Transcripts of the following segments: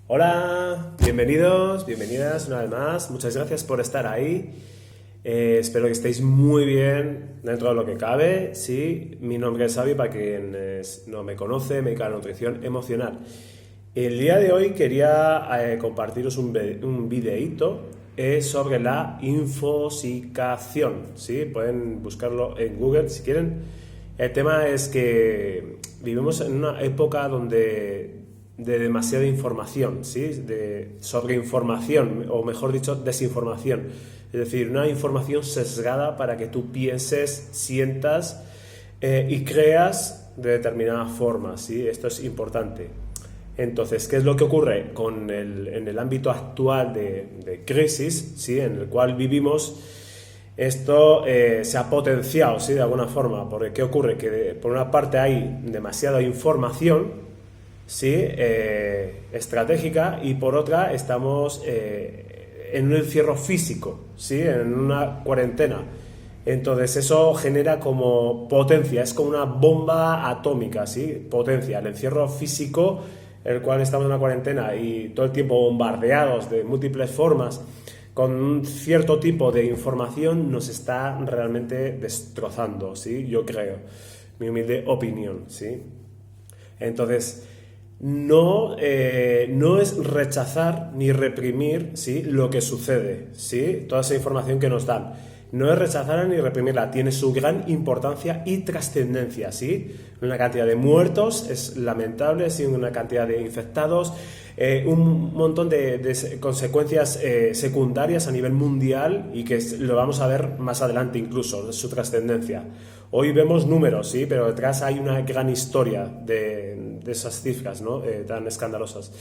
Hola, bienvenidos, bienvenidas una vez más. Muchas gracias por estar ahí. Espero que estéis muy bien dentro de lo que cabe. Sí, mi nombre es Xavi, para quienes no me conoce, me dedico a la nutrición emocional. El día de hoy quería compartiros un videíto sobre la infosicación. ¿Sí? Pueden buscarlo en Google si quieren. El tema es que vivimos en una época donde de demasiada información, ¿sí? De sobreinformación, o mejor dicho, desinformación. Es decir, una información sesgada para que tú pienses, sientas y creas de determinada forma, ¿sí? Esto es importante. Entonces, ¿qué es lo que ocurre en el ámbito actual de crisis, ¿sí? En el cual vivimos? Esto se ha potenciado, ¿sí? De alguna forma, porque ¿qué ocurre? Que por una parte hay demasiada información, ¿sí? Estratégica, y por otra estamos en un encierro físico, ¿sí? En una cuarentena. Entonces eso genera como potencia, es como una bomba atómica, ¿sí? Potencia, el encierro físico, el cual estamos en una cuarentena y todo el tiempo bombardeados de múltiples formas con un cierto tipo de información, nos está realmente destrozando, ¿sí? Yo creo, mi humilde opinión, ¿sí? Entonces, no es rechazar ni reprimir, ¿sí? Lo que sucede, ¿sí? Toda esa información que nos dan. No es rechazarla ni reprimirla, tiene su gran importancia y trascendencia, ¿sí? Una cantidad de muertos es lamentable, ¿sí? Una cantidad de infectados, un montón de consecuencias secundarias a nivel mundial, y que lo vamos a ver más adelante incluso, su trascendencia. Hoy vemos números, ¿sí? Pero detrás hay una gran historia de esas cifras, ¿no? Tan escandalosas.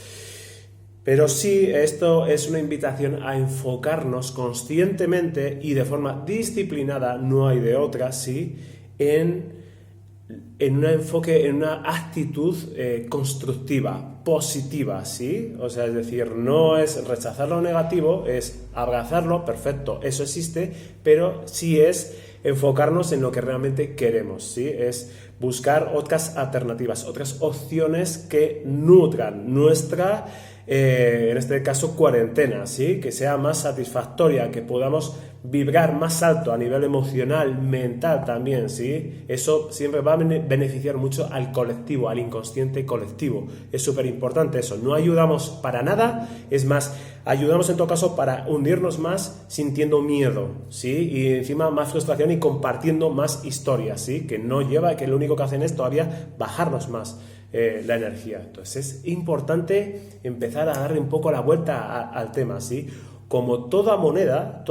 Pero sí, esto es una invitación a enfocarnos conscientemente y de forma disciplinada, no hay de otra, ¿sí? En un enfoque, en una actitud constructiva, positiva, ¿sí? O sea, es decir, no es rechazar lo negativo, es abrazarlo, perfecto, eso existe, pero sí es enfocarnos en lo que realmente queremos, ¿sí? Es buscar otras alternativas, otras opciones que nutran nuestra, en este caso, cuarentena, ¿sí? Que sea más satisfactoria, que podamos vibrar más alto a nivel emocional, mental también, ¿sí? Eso siempre va a beneficiar mucho al colectivo, al inconsciente colectivo. Es súper importante eso. No ayudamos para nada, es más, ayudamos en todo caso para hundirnos más sintiendo miedo, ¿sí? Y encima más frustración y compartiendo más historias, ¿sí? Que no lleva, que lo único que hacen es todavía bajarnos más la energía. Entonces es importante empezar a darle un poco la vuelta al tema, ¿sí? Como toda moneda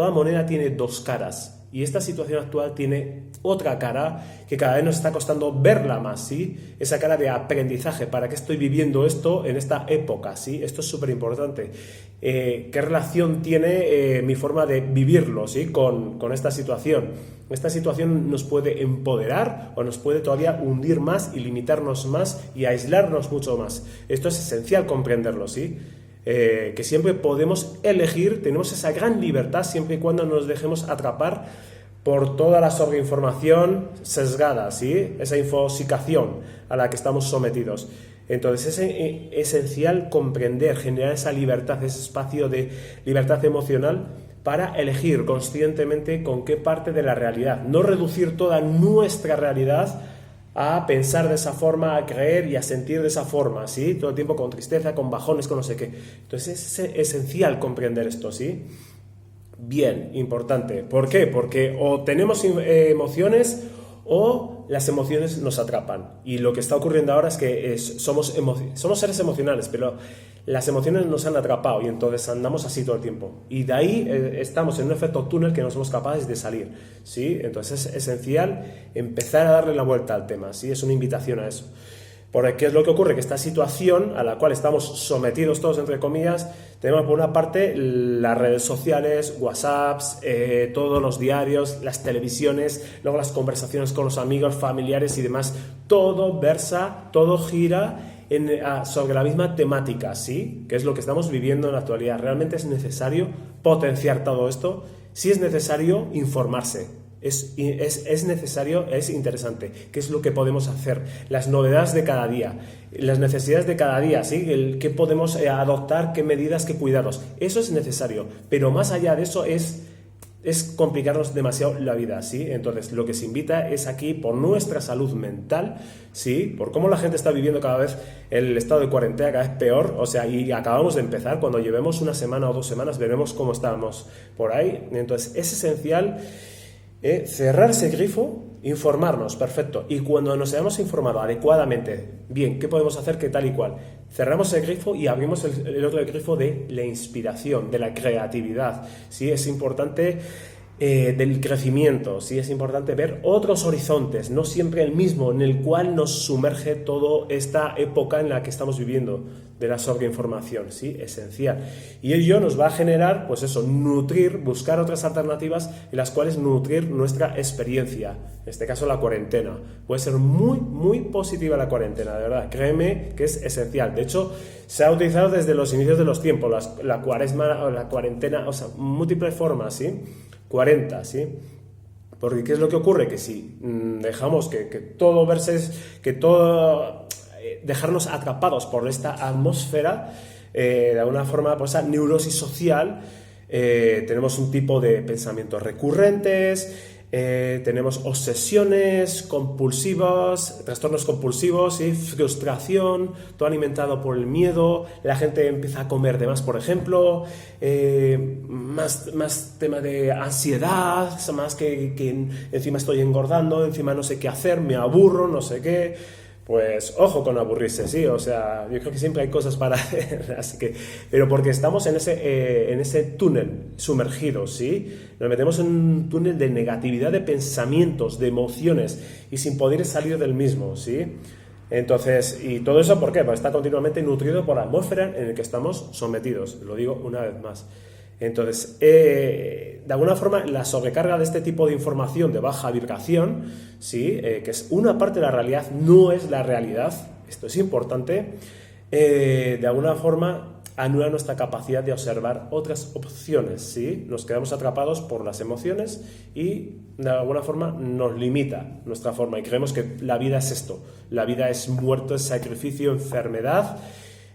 tiene dos caras, y esta situación actual tiene otra cara que cada vez nos está costando verla más, ¿sí? Esa cara de aprendizaje, ¿para qué estoy viviendo esto en esta época? ¿Sí? Esto es súper importante. ¿Qué relación tiene mi forma de vivirlo, ¿sí? con esta situación? Esta situación nos puede empoderar o nos puede todavía hundir más y limitarnos más y aislarnos mucho más. Esto es esencial comprenderlo, ¿sí? Que siempre podemos elegir, tenemos esa gran libertad siempre y cuando nos dejemos atrapar por toda la sobreinformación sesgada, ¿sí? Esa infosicación a la que estamos sometidos. Entonces es esencial comprender, generar esa libertad, ese espacio de libertad emocional para elegir conscientemente con qué parte de la realidad, no reducir toda nuestra realidad a pensar de esa forma, a creer y a sentir de esa forma, ¿sí? Todo el tiempo con tristeza, con bajones, con no sé qué. Entonces es esencial comprender esto, ¿sí? Bien, importante. ¿Por qué? Porque o tenemos emociones o las emociones nos atrapan. Y lo que está ocurriendo ahora es que somos seres emocionales, pero las emociones nos han atrapado y entonces andamos así todo el tiempo. Y de ahí estamos en un efecto túnel que no somos capaces de salir, ¿sí? Entonces es esencial empezar a darle la vuelta al tema, ¿sí? Es una invitación a eso. Porque ¿qué es lo que ocurre? Que esta situación a la cual estamos sometidos todos, entre comillas, tenemos por una parte las redes sociales, WhatsApps, todos los diarios, las televisiones, luego las conversaciones con los amigos, familiares y demás. Todo versa, todo gira sobre la misma temática, ¿sí? Que es lo que estamos viviendo en la actualidad. Realmente es necesario potenciar todo esto. Sí es necesario informarse. Es necesario, es interesante. ¿Qué es lo que podemos hacer? Las novedades de cada día, las necesidades de cada día, ¿sí? ¿Qué podemos adoptar? ¿Qué medidas? ¿Qué cuidados? Eso es necesario, pero más allá de eso es complicarnos demasiado la vida, ¿sí? Entonces, lo que se invita es aquí por nuestra salud mental, ¿sí? Por cómo la gente está viviendo cada vez el estado de cuarentena cada vez peor, o sea, y acabamos de empezar, cuando llevemos una semana o 2 semanas veremos cómo estamos por ahí. Entonces, es esencial cerrar ese grifo, informarnos, perfecto, y cuando nos hayamos informado adecuadamente, bien, ¿qué podemos hacer? ¿Qué tal y cual? Cerramos el grifo y abrimos el otro grifo de la inspiración, de la creatividad, ¿sí? Es importante del crecimiento, ¿sí? Es importante ver otros horizontes, no siempre el mismo, en el cual nos sumerge toda esta época en la que estamos viviendo, de la sobreinformación, ¿sí? Esencial. Y ello nos va a generar, pues eso, nutrir, buscar otras alternativas en las cuales nutrir nuestra experiencia, en este caso la cuarentena. Puede ser muy, muy positiva la cuarentena, de verdad, créeme que es esencial. De hecho, se ha utilizado desde los inicios de los tiempos, la cuaresma o la cuarentena, o sea, múltiples formas, ¿sí? 40, ¿sí? Porque ¿qué es lo que ocurre? Que si dejamos que todo verse, que todo dejarnos atrapados por esta atmósfera, de alguna forma, por esa neurosis social, tenemos un tipo de pensamientos recurrentes, tenemos obsesiones compulsivas, trastornos compulsivos, ¿sí? Frustración, todo alimentado por el miedo, la gente empieza a comer de más, por ejemplo, más tema de ansiedad, más que encima estoy engordando, encima no sé qué hacer, me aburro, no sé qué. Pues ojo con aburrirse, sí, o sea, yo creo que siempre hay cosas para hacer, así que, pero porque estamos en ese túnel sumergidos, ¿sí? Nos metemos en un túnel de negatividad, de pensamientos, de emociones y sin poder salir del mismo, ¿sí? Entonces, ¿y todo eso por qué? Pues está continuamente nutrido por la atmósfera en la que estamos sometidos, lo digo una vez más. Entonces, de alguna forma, la sobrecarga de este tipo de información de baja vibración, ¿sí? Que es una parte de la realidad, no es la realidad, esto es importante, de alguna forma anula nuestra capacidad de observar otras opciones, ¿sí? Nos quedamos atrapados por las emociones y de alguna forma nos limita nuestra forma y creemos que la vida es esto, la vida es muerte, es sacrificio, enfermedad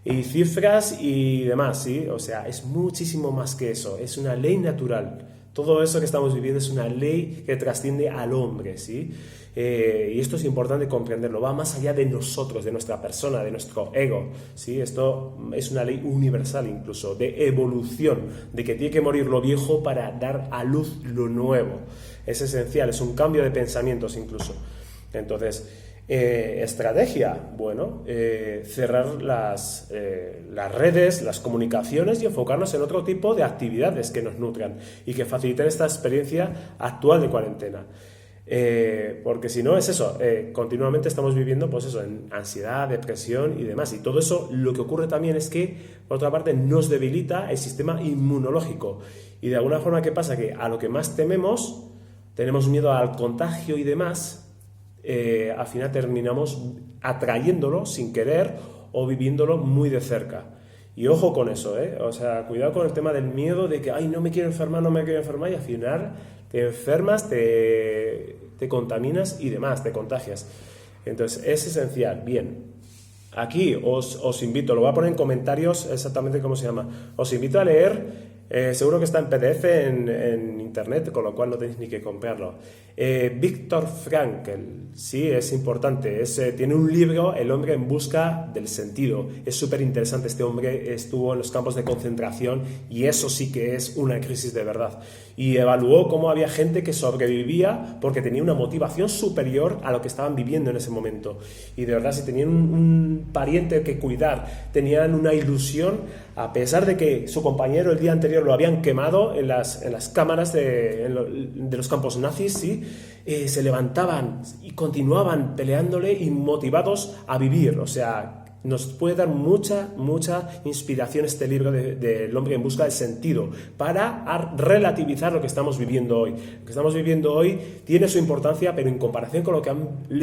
y cifras y demás, ¿sí? O sea, es muchísimo más que eso, es una ley natural. Todo eso que estamos viviendo es una ley que trasciende al hombre, ¿sí? Y esto es importante comprenderlo, va más allá de nosotros, de nuestra persona, de nuestro ego, ¿sí? Esto es una ley universal incluso, de evolución, de que tiene que morir lo viejo para dar a luz lo nuevo. Es esencial, es un cambio de pensamientos incluso. Entonces, estrategia, bueno, cerrar las redes, las comunicaciones y enfocarnos en otro tipo de actividades que nos nutran y que faciliten esta experiencia actual de cuarentena. Porque si no es eso, continuamente estamos viviendo pues eso, en ansiedad, depresión y demás, y todo eso lo que ocurre también es que por otra parte nos debilita el sistema inmunológico y de alguna forma ¿qué pasa? Que a lo que más tememos, tenemos miedo al contagio y demás, al final terminamos atrayéndolo sin querer o viviéndolo muy de cerca. Y ojo con eso, o sea, cuidado con el tema del miedo de que, ay, no me quiero enfermar, y al final te enfermas, te contaminas y demás, te contagias. Entonces, es esencial. Bien, aquí os invito, lo voy a poner en comentarios exactamente cómo se llama. Os invito a leer, seguro que está en PDF en internet, con lo cual no tenéis ni que comprarlo. Viktor Frankl, sí, es importante, tiene un libro, El hombre en busca del sentido. Es súper interesante, este hombre estuvo en los campos de concentración y eso sí que es una crisis de verdad. Y evaluó cómo había gente que sobrevivía porque tenía una motivación superior a lo que estaban viviendo en ese momento. Y de verdad, si tenían un pariente que cuidar, tenían una ilusión, a pesar de que su compañero el día anterior lo habían quemado en las cámaras de los campos nazis, ¿sí? Se levantaban y continuaban peleándole y motivados a vivir. O sea, nos puede dar mucha inspiración este libro del hombre en busca del sentido para relativizar lo que estamos viviendo hoy. Lo que estamos viviendo hoy tiene su importancia, pero en comparación con lo que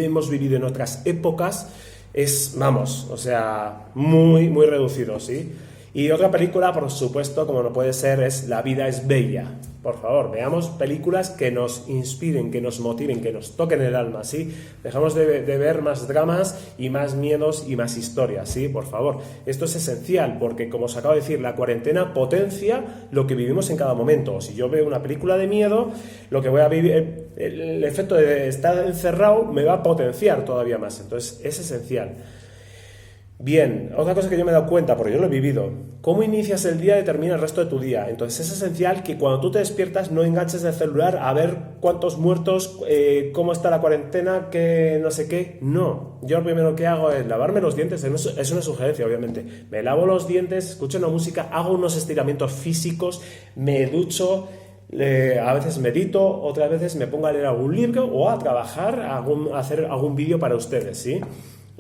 hemos vivido en otras épocas es, vamos, o sea, muy reducido, ¿sí? Y otra película, por supuesto, como no puede ser, es La vida es bella. por favor, veamos películas que nos inspiren, que nos motiven, que nos toquen el alma, ¿sí? Dejamos de ver más dramas y más miedos y más historias, ¿sí? Por favor, esto es esencial porque, como os acabo de decir, la cuarentena potencia lo que vivimos en cada momento. Si yo veo una película de miedo, lo que voy a vivir, el efecto de estar encerrado me va a potenciar todavía más, entonces es esencial. Bien, otra cosa que yo me he dado cuenta, porque yo lo he vivido, cómo inicias el día determina el resto de tu día. Entonces es esencial que cuando tú te despiertas no enganches el celular a ver cuántos muertos, cómo está la cuarentena, que no sé qué. No, yo lo primero que hago es lavarme los dientes, es una sugerencia obviamente. Me lavo los dientes, escucho una música, hago unos estiramientos físicos, me ducho, a veces medito, otras veces me pongo a leer algún libro o a trabajar, a hacer algún vídeo para ustedes, ¿sí?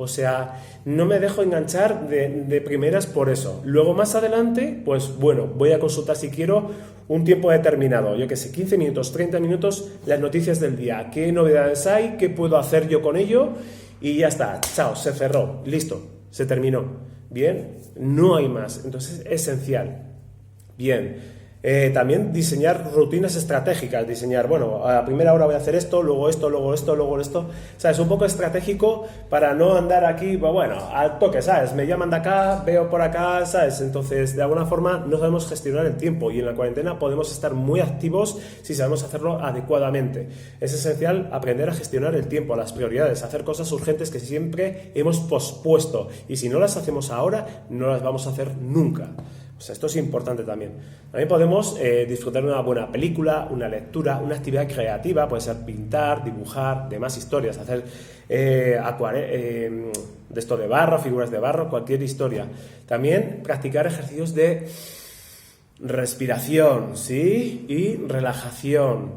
O sea, no me dejo enganchar de primeras por eso. Luego más adelante, pues bueno, voy a consultar si quiero un tiempo determinado, yo que sé, 15 minutos, 30 minutos, las noticias del día, qué novedades hay, qué puedo hacer yo con ello y ya está, chao, se cerró, listo, se terminó. Bien, no hay más, entonces es esencial. Bien. También diseñar rutinas estratégicas, bueno, a la primera hora voy a hacer esto, luego esto, luego esto, luego esto, ¿sabes? Un poco estratégico para no andar aquí, bueno, al toque, ¿sabes? Me llaman de acá, veo por acá, ¿sabes? Entonces, de alguna forma no sabemos gestionar el tiempo y en la cuarentena podemos estar muy activos si sabemos hacerlo adecuadamente. Es esencial aprender a gestionar el tiempo, las prioridades, hacer cosas urgentes que siempre hemos pospuesto y si no las hacemos ahora, no las vamos a hacer nunca. O sea, esto es importante también. También podemos disfrutar de una buena película, una lectura, una actividad creativa, puede ser pintar, dibujar, demás historias, hacer de esto de barro, figuras de barro, cualquier historia. También practicar ejercicios de respiración, ¿sí? Y relajación,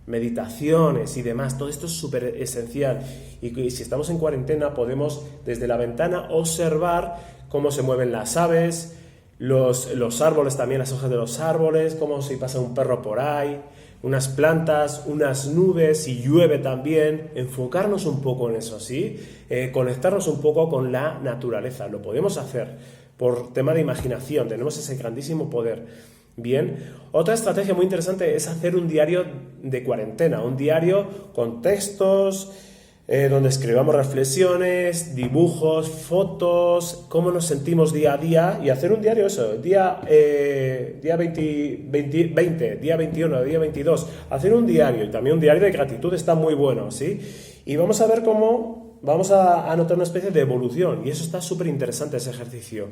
meditaciones y demás. Todo esto es súper esencial. Y si estamos en cuarentena podemos desde la ventana observar cómo se mueven las aves, los árboles también, las hojas de los árboles, como si pasa un perro por ahí, unas plantas, unas nubes, si llueve también, enfocarnos un poco en eso, ¿sí? Conectarnos un poco con la naturaleza, lo podemos hacer por tema de imaginación, tenemos ese grandísimo poder. Bien, otra estrategia muy interesante es hacer un diario de cuarentena, un diario con textos, donde escribamos reflexiones, dibujos, fotos, cómo nos sentimos día a día y hacer un diario eso, día 20, día 21, día 22, hacer un diario y también un diario de gratitud está muy bueno, ¿sí? Y vamos a ver cómo, vamos a notar una especie de evolución y eso está súper interesante ese ejercicio.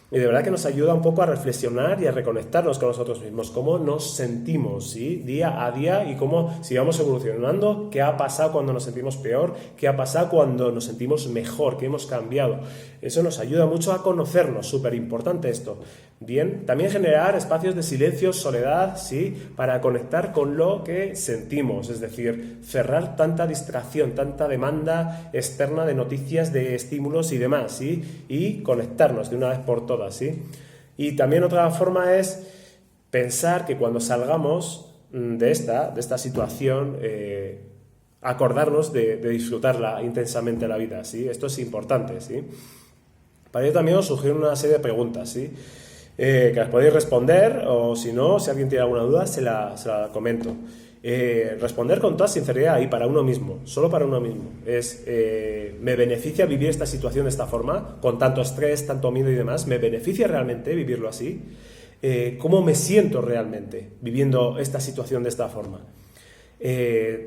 Y de verdad que nos ayuda un poco a reflexionar y a reconectarnos con nosotros mismos, cómo nos sentimos, ¿sí? Día a día y cómo si vamos evolucionando, qué ha pasado cuando nos sentimos peor, qué ha pasado cuando nos sentimos mejor, qué hemos cambiado. Eso nos ayuda mucho a conocernos, súper importante esto. Bien, también generar espacios de silencio, soledad, ¿sí? Para conectar con lo que sentimos, es decir, cerrar tanta distracción, tanta demanda externa de noticias, de estímulos y demás, ¿sí? Y conectarnos de una vez por todas, ¿sí? Y también otra forma es pensar que cuando salgamos de esta situación, acordarnos de disfrutarla intensamente la vida, ¿sí? Esto es importante, ¿sí? Para ello también os sugiero una serie de preguntas, ¿sí? Que las podéis responder o si no, si alguien tiene alguna duda, se la comento. Responder con toda sinceridad y para uno mismo, solo para uno mismo. ¿Me beneficia vivir esta situación de esta forma, con tanto estrés, tanto miedo y demás? ¿Me beneficia realmente vivirlo así? ¿Cómo me siento realmente viviendo esta situación de esta forma?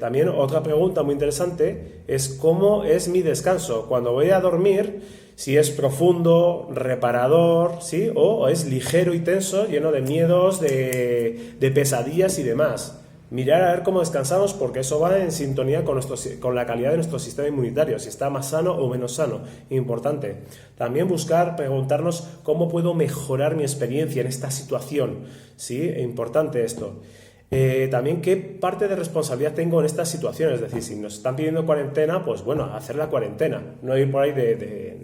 También otra pregunta muy interesante es ¿cómo es mi descanso? Cuando voy a dormir, si es profundo, reparador, ¿sí? O es ligero y tenso, lleno de miedos, de pesadillas y demás. Mirar a ver cómo descansamos porque eso va en sintonía con la calidad de nuestro sistema inmunitario, si está más sano o menos sano. Importante. También preguntarnos cómo puedo mejorar mi experiencia en esta situación. ¿Sí? Importante esto. También qué parte de responsabilidad tengo en estas situaciones, es decir, si nos están pidiendo cuarentena, pues bueno, hacer la cuarentena, no ir por ahí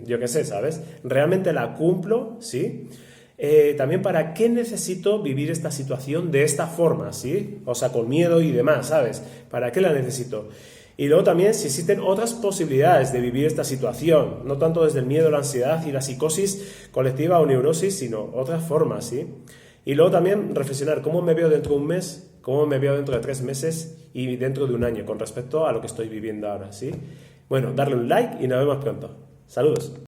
yo qué sé, ¿sabes? ¿Realmente la cumplo? ¿Sí? También para qué necesito vivir esta situación de esta forma, ¿sí? O sea, con miedo y demás, ¿sabes? ¿Para qué la necesito? Y luego también si existen otras posibilidades de vivir esta situación, no tanto desde el miedo, la ansiedad y la psicosis colectiva o neurosis, sino otras formas, ¿sí? Y luego también reflexionar cómo me veo dentro de un mes, cómo me veo dentro de 3 meses y dentro de un año con respecto a lo que estoy viviendo ahora, ¿sí? Bueno, darle un like y nos vemos pronto. Saludos.